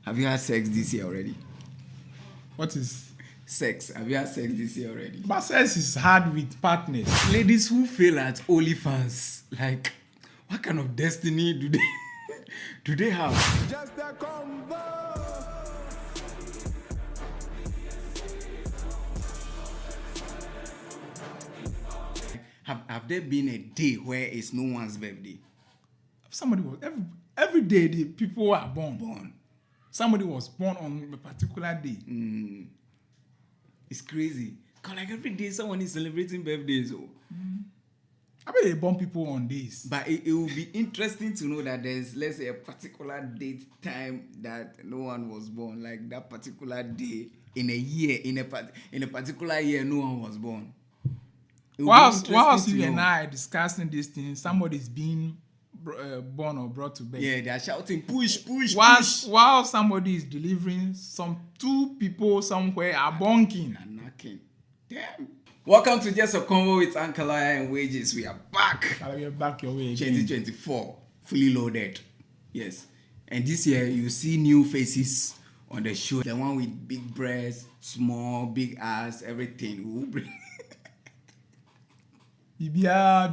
Have you had sex this year already? What is Sex. Have you had sex this year already? but sex is hard with partners. Ladies who fail at OnlyFans, like, what kind of destiny do they do they have? Just a convo. Have there been a day where it's no one's birthday? Somebody was every day the people are born. Somebody was born on a particular day. It's crazy. Cause like every day someone is celebrating birthdays. Oh. I bet they born people on days. But it will be interesting to know that there's, let's say, a particular date time that no one was born. Like that particular day in a year, in a particular year, no one was born. Whilst you and I discussing this thing, somebody's being born or brought to bed. Yeah, they are shouting, push, push, push. While somebody is delivering, two people somewhere are bonking. And knocking. Damn. Welcome to Just a Convo with Uncle Lawyer and Wages. We are back. I'll be back your way again. 2024, fully loaded. Yes. And this year, you see new faces on the show. The one with big breasts, small, big ass, everything. We will bring. Yeah,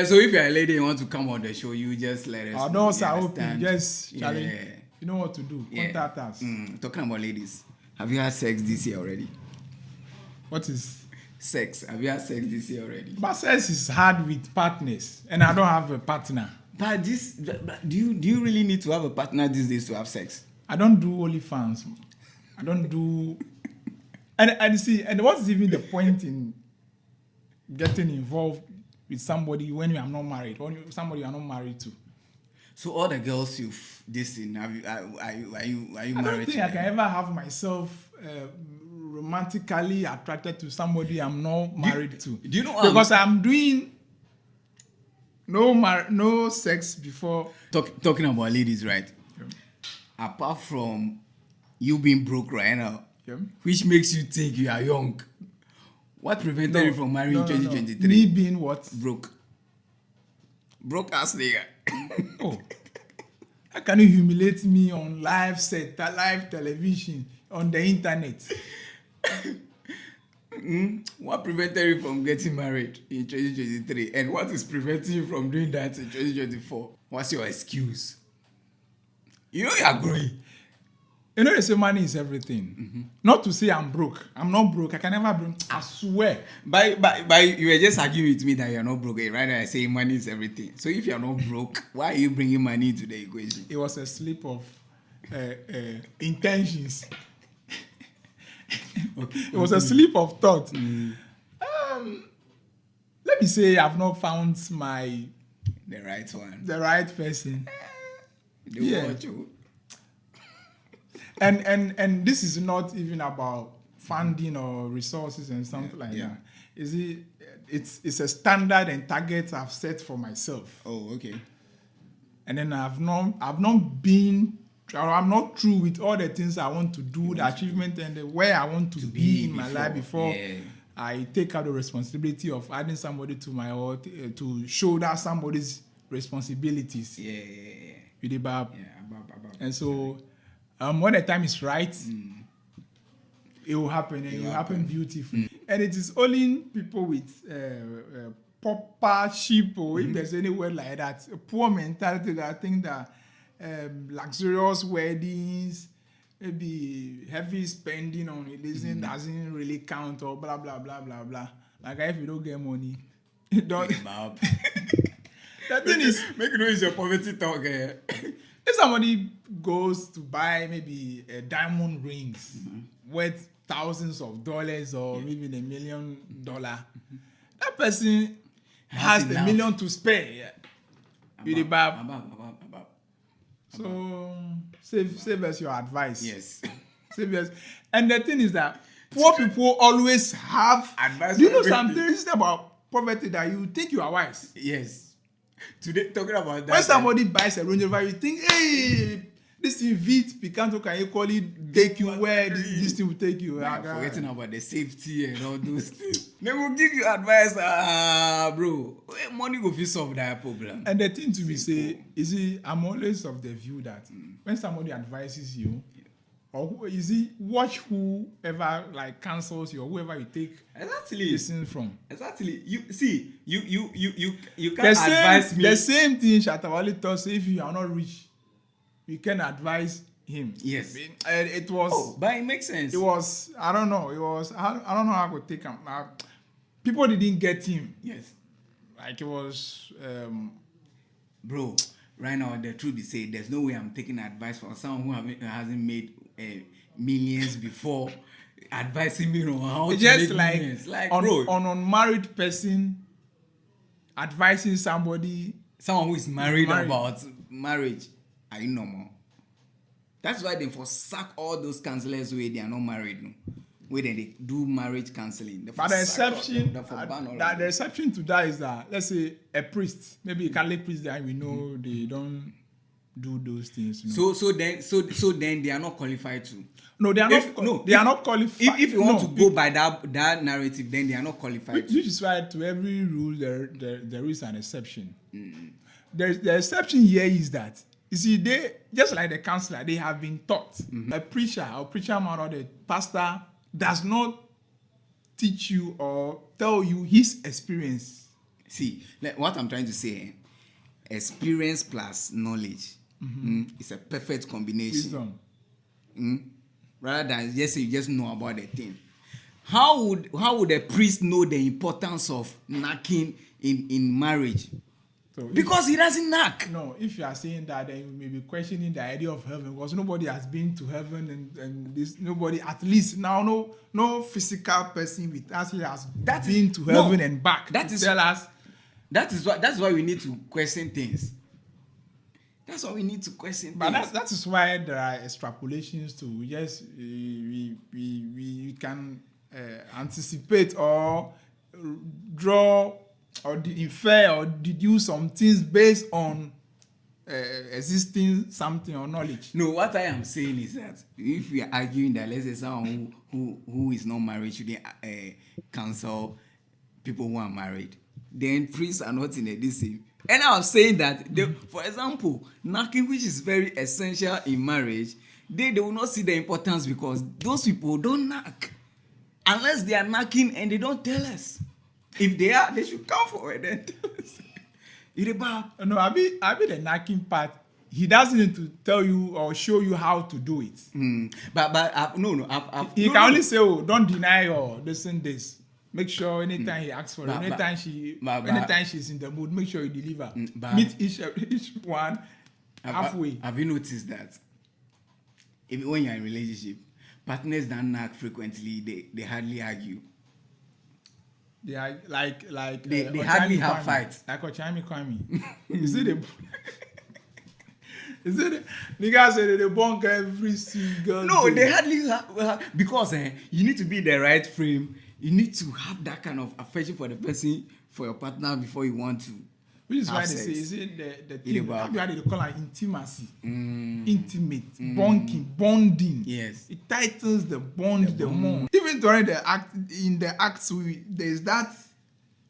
so if you're a lady and want to come on the show, you just let us know. Doors are open. Just challenge. You know what to do. Contact us. Talking about ladies, have you had sex this year already? What is sex? Have you had sex this year already? But sex is hard with partners, and I don't have a partner. But do you really need to have a partner these days to have sex? I don't do OnlyFans. I don't do. And see, and what's even the point in getting involved with somebody when you are not married, or somebody you are not married to? So all the girls you've this in, are you married? I don't think I can ever have myself romantically attracted to somebody I'm not married to. Do you know? Because I'm doing no sex before. Talking about ladies, right? Yeah. Apart from you being broke right now, yeah, which makes you think you are young, what prevented you from marrying in 2023? Me being what? Broke ass nigga. Oh, how can you humiliate me on live television, on the internet? What prevented you from getting married in 2023? And what is preventing you from doing that in 2024? What's your excuse? You know you are growing. You know they say money is everything. Not to say I'm broke. I'm not broke. I can never be. I swear. By you were just arguing with me that you're not broke. Right now I say money is everything. So if you're not broke, why are you bringing money into the equation? It was a slip of intentions. Okay. It was a slip of thought. Let me say I've not found the right one. The right person. Yeah. And this is not even about funding or resources and something like that. It's a standard and target I've set for myself. Oh, okay. And then I'm not through with all the things I want to do, the achievement and where I want to be in my life before I take out the responsibility of adding somebody to my heart to shoulder somebody's responsibilities. With the Bab. And so when the time is right, it will happen, and it will happen beautifully. And it is only people with pauper sheep, or if there's any word like that, a poor mentality that I think that luxurious weddings, maybe heavy spending on religion doesn't really count, or blah blah blah blah blah. Like if you don't get money, you don't. The thing is, make noise your poverty talk. If somebody goes to buy maybe diamond rings worth thousands of dollars or maybe $1 million, that person has the $1 million to spare. So save us your advice. Yes. Save us. And the thing is that poor people always have advice. Do you know something about poverty that you think you are wise? Yes. Today, talking about that. When somebody buys a Range Rover, you think, hey, this thing vit picanto can equally take you where this thing will take you. Like, forgetting about the safety and all those things. They will give you advice, bro. Money go fit solve that problem. And the thing to be say, is it, I'm always of the view that when somebody advises you, or is it watch whoever like cancels you or whoever you take listen from. Exactly. You see, you can't advise me. The same thing Shatawale thought. Say if you are not rich, you can advise him. Yes. It was. Oh, but it makes sense. It was. I don't know. It was. I don't know how I could take him. People didn't get him. Yes. Like it was. Bro, right now the truth is say there's no way I'm taking advice from someone who hasn't made millions before advising me on how it's to just make like millions. Like on bro, unmarried person advising somebody. someone who is married about marriage, are you normal? That's why they forsake all those counselors where they are not married, no. Where they do marriage counseling. But the exception, the exception to that is that let's say a priest, maybe a Catholic priest, that we know they don't do those things. You know? So then they are not qualified to. No, they are not. They are not qualified. If you want to go by that narrative, then they are not qualified. Which is why to every rule there is an exception. The exception here is that you see they just like the counselor, they have been taught. A preacher or preacher man or the pastor does not teach you or tell you his experience. See, like what I'm trying to say, experience plus knowledge is a perfect combination. Rather than just say you just know about the thing. How would a priest know the importance of knocking in marriage? So because he doesn't knock. No, if you are saying that, then you may be questioning the idea of heaven because nobody has been to heaven and this nobody at least now no physical person with us has been to heaven and back. That is tell us. That's why we need to question things. That's why we need to question but things. That is why there are extrapolations to yes we can anticipate or draw or infer or deduce some things based on existing something or knowledge. No, what I am saying is that if we are arguing that let's say someone who is not married shouldn't counsel people who are married, then priests are not in the same. And I was saying that, for example, knocking, which is very essential in marriage, they will not see the importance because those people don't knock unless they are knocking and they don't tell us. If they are, they should come forward and tell us. No, I be the knocking part. He doesn't need to tell you or show you how to do it. But he can only say, "Oh, don't deny or listen this." Make sure anytime he asks for it, anytime she's in the mood, make sure you deliver. Meet each one halfway. Have you noticed that? When you're in a relationship, partners that knock frequently, they hardly argue. They are like they hardly have fights. Like Ochami Kwame. Is it the guy said they bonk every single No, day. they hardly have because you need to be in the right frame. You need to have that kind of affection for the person, for your partner before you want to. Which is why they sex. say, is it the thing? How do they call it intimacy? Intimate, bonding. Yes. It tightens the bond the more. Even during the act, in the acts, there's that.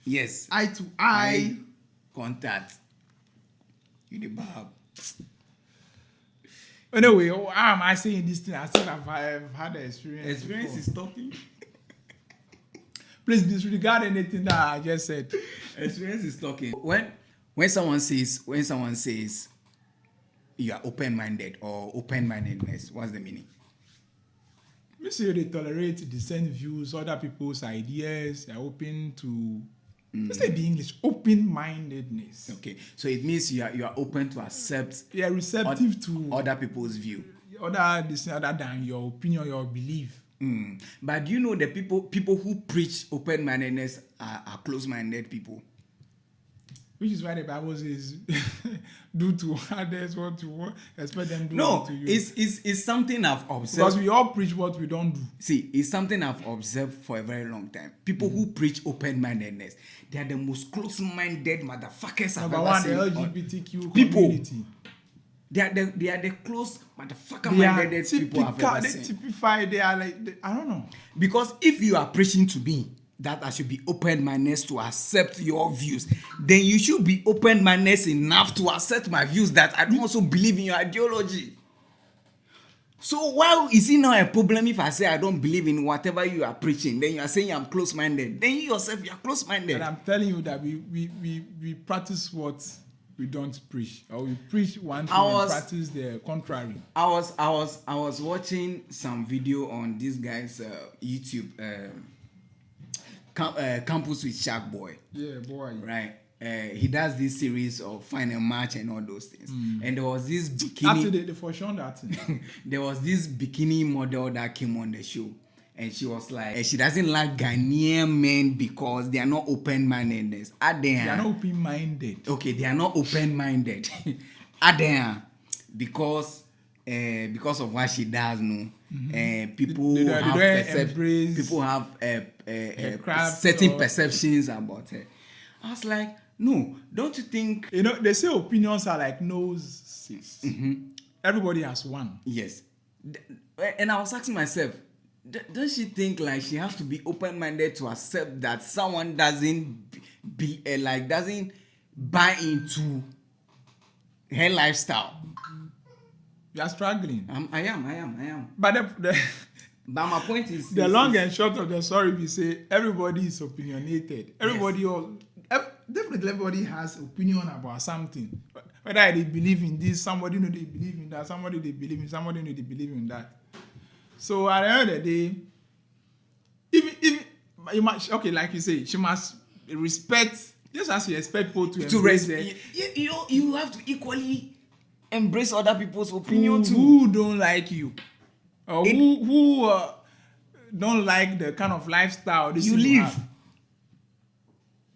Yes. Eye to eye contact. You the bab. Anyway, how am I saying this thing? I think I've had the experience. Experience before. is talking. Please disregard anything that I just said. Experience is talking. When someone says you are open-minded or open-mindedness, what's the meaning? We say they tolerate different views, other people's ideas. They're open to. Let's say the English open-mindedness. Okay, so it means you are open to accept. You are receptive to other people's view. Other than your opinion, your belief. But do you know the people who preach open-mindedness are close-minded people? Which is why the Bible says, do to others what you want, expect them to do to you. It's something I've observed. Because we all preach what we don't do. See, it's something I've observed for a very long time. People who preach open-mindedness, they are the most close-minded motherfuckers I've ever seen. Number one, the LGBTQ community. They are the close motherfucker-minded people I've ever seen. They typify. They are like I don't know. Because if you are preaching to me that I should be open-minded to accept your views, then you should be open-minded enough to accept my views that I don't also believe in your ideology. So why is it not a problem if I say I don't believe in whatever you are preaching? Then you are saying I'm close-minded. Then you yourself, you are close-minded. And I'm telling you that we practice what we don't preach, or we preach one thing and practice the contrary. I was watching some video on this guy's YouTube, Campus with Shark Boy. Yeah, boy. Right. He does this series of Final Match and all those things. And there was this bikini. Actually, they for sure that thing. There was this bikini model that came on the show, and she was like, she doesn't like Ghanaian men because they are not open-mindedness. They are not open-minded. Okay, they are not open-minded. Because of what she does, no. People have certain perceptions about her. I was like, no, don't you think? You know, they say opinions are like noses. Everybody has one. Yes. And I was asking myself, does she think like she has to be open-minded to accept that someone doesn't buy into her lifestyle? You are struggling. I am. But but my point is, the long and short of the story, we say everybody is opinionated. Definitely everybody has opinion about something. Whether they believe in this, somebody know they believe in that, somebody they believe in, somebody know they believe in that. So at the end of the day, even you must, okay, like you say, she must respect, just as you expect people to embrace it. You have to equally embrace other people's opinion too. Who don't like you, or who don't like the kind of lifestyle you live. Have.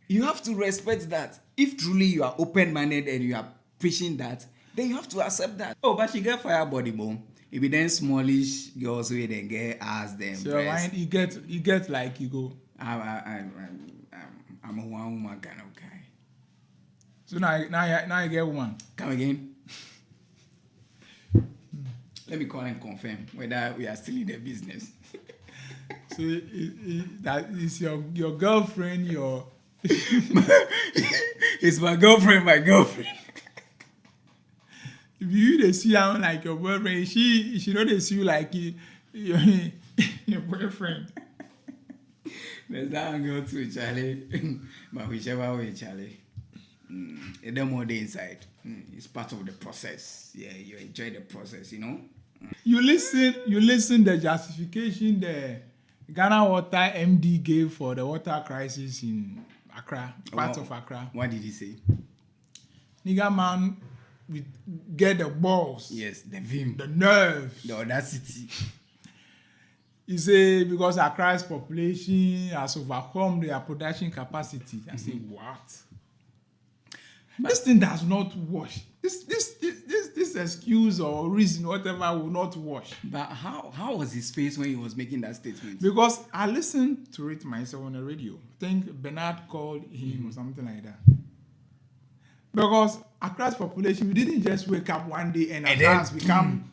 You have to respect that. If truly you are open-minded and you are preaching that, then you have to accept that. Oh, but she get fire body bone. If you then smallish girls who then get ass them. So you get like you go. I'm a one woman kind of guy. So now you get one. Come again. Let me call and confirm whether we are still in the business. So that is your girlfriend, your. It's my girlfriend. If you see her like your boyfriend, she know they see you like your boyfriend. There's that angle to Charlie, but whichever way, Charlie, the more day inside, it's part of the process. Yeah, you enjoy the process, you know. You listen the justification the Ghana Water MD gave for the water crisis in Accra, part of Accra. What did he say? Nigga man, we get the balls. Yes, the vim. The nerve. The audacity. He say because Accra's population has overcome their production capacity. I say what? But this thing does not wash. This excuse or reason, whatever, will not wash. But how was his face when he was making that statement? Because I listened to it myself on the radio. I think Bernard called him or something like that. Because Accra's population, we didn't just wake up one day and Accra has become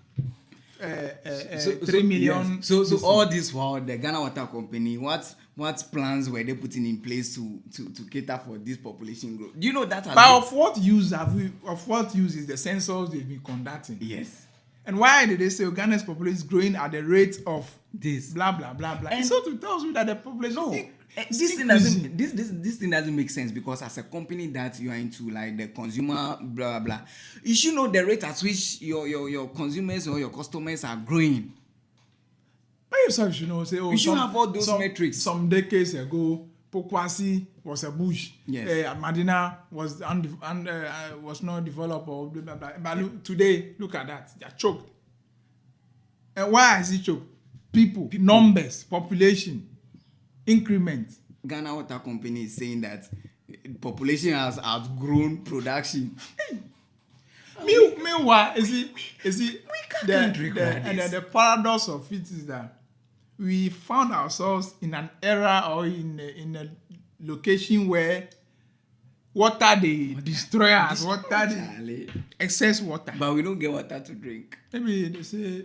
3 million. Yes. So all this while the Ghana Water Company, what plans were they putting in place to cater for this population growth? Do you know that? But of what use is the census they've been conducting? Yes. And why did they say Ghana's population is growing at the rate of this blah blah blah blah? And so to tell you that the population this thing doesn't make sense, because as a company that you are into like the consumer blah blah, you should know the rate at which your consumers or your customers are growing. But yourself should know, say, you should have all those metrics. Some decades ago, Pokwasi was a bush. Yes. Madina was was not developed or blah blah blah. But today, look at that. They are choked. And why is it choked? People, numbers, population, increment. Ghana Water Company is saying that population has outgrown production. Meanwhile, the paradox of it is that we found ourselves in an era or in a location where water they destroy us, water they Charlie. excess water. But we don't get water to drink. Maybe they say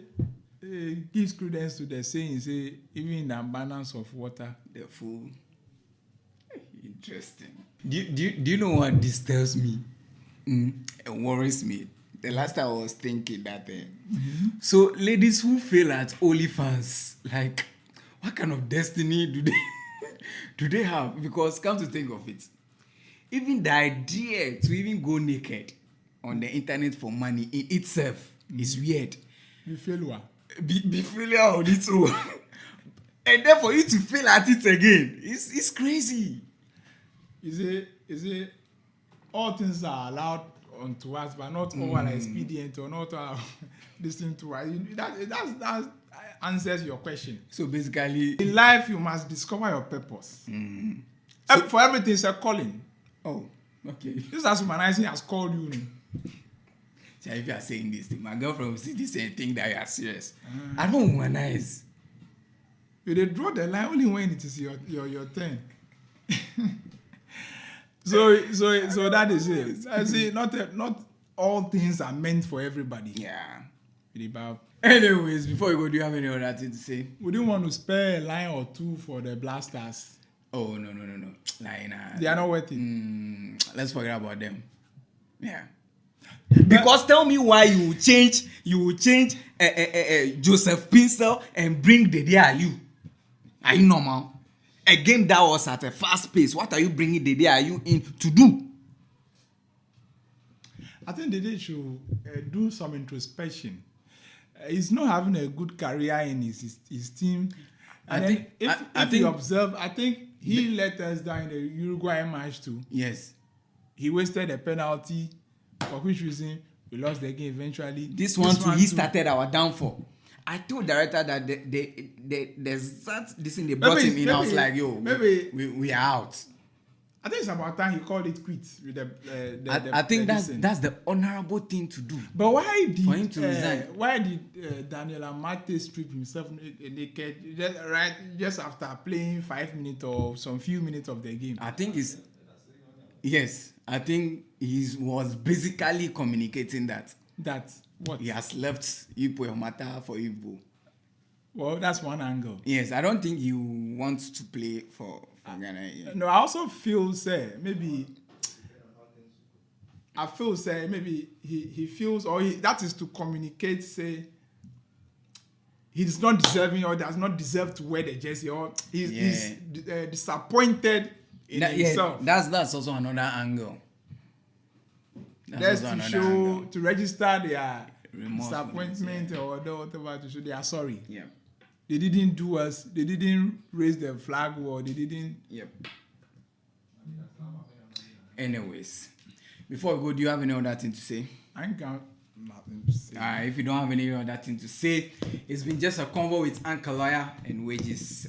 gives credence to the saying, say even in the abundance of water, The fool. Interesting. Do you know what this tells me? It worries me. The last time I was thinking that thing. So ladies who fail at OnlyFans, like, what kind of destiny do they have? Because come to think of it, even the idea to even go naked on the internet for money in itself is weird. you fail. Be failure on its own. And then for you to fail at it again, it's crazy. Is it all things are allowed unto us, but not all are expedient or not all listening to us. That answers your question. So basically, In life, you must discover your purpose. For everything, it's a calling. oh, okay. Just as humanizing has called you. So if you are saying this thing, my girlfriend will see this and think that you are serious. I don't humanize. They draw the line only when it is your turn. so that is it. I see. Not all things are meant for everybody. Yeah. About. Anyways, before you go, do you have any other thing to say? We didn't want to spare a line or two for the blasters. Oh no. Like, They are not worth it. Let's forget about them. Yeah. Because tell me why you will change Joseph Pinsel and bring Dede Ayew. Are you normal? A game that was at a fast pace. What are you bringing Dede Ayew in to do? I think Dede should do some introspection. He's not having a good career in his team. And I think if you observe, I think he let us down in the Uruguay match too. Yes. He wasted a penalty, for which reason we lost the game eventually. This one too, he started our downfall. I told director that there's this thing they brought him in. I was like, yo, we are out. I think it's about time he called it quits with I think that's the honorable thing to do. But why did for him to resign? Why did Daniel Amate strip himself naked just after playing 5 minutes or some few minutes of the game? I think I think he was basically communicating that what he has left Ipo Mata for Igbo. Well, that's one angle. Yes, I don't think he wants to play for Ghana. Yeah. No, I also feel maybe he feels that is to communicate, say he's not deserving or does not deserve to wear the jersey, or he's disappointed in himself. Yeah, that's also another angle. That's to show, to register their disappointment or whatever, to show they are sorry. Yeah. They didn't do us. They didn't raise the flag war. They didn't. Yep. Anyways, before we go, do you have any other thing to say? I ain't got nothing to say. If you don't have any other thing to say, it's been just a convo with Anchor Lawyer and Wages.